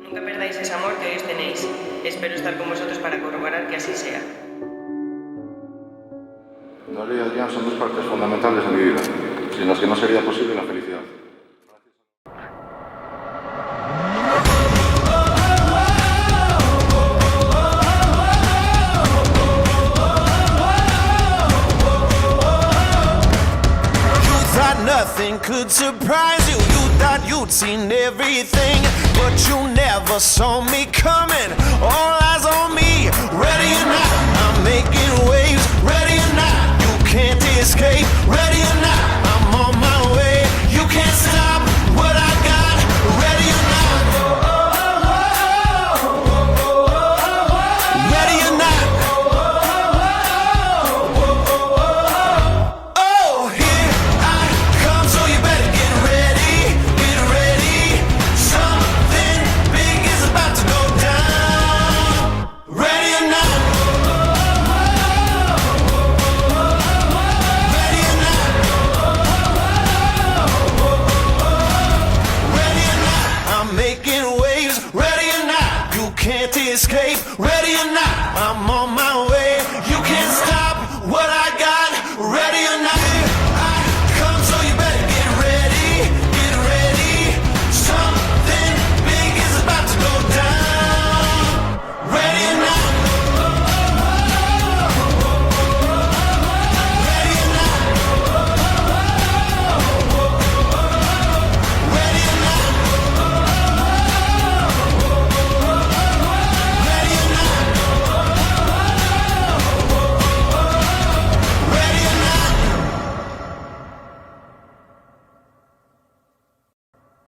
Nunca perdáis ese amor que hoy os tenéis. Espero estar con vosotros para corroborar que así sea. Noelia y Adrián son dos partes fundamentales de mi vida, sin las que no sería posible la felicidad. Nothing could surprise you. You thought you'd seen everything, but you never saw me coming. All eyes on me, ready or not, I'm making waves. Ready or not, you can't escape. Ready or not, I'm on my way. You can't stop what I got. Ready or not, ready or not. Oh, here I come, so you better get ready. Get ready. Something big is about to go down. Ready or not. Ready or not. Ready or not. I'm making waves. Ready or not. You can't escape. Ready or not. I'm on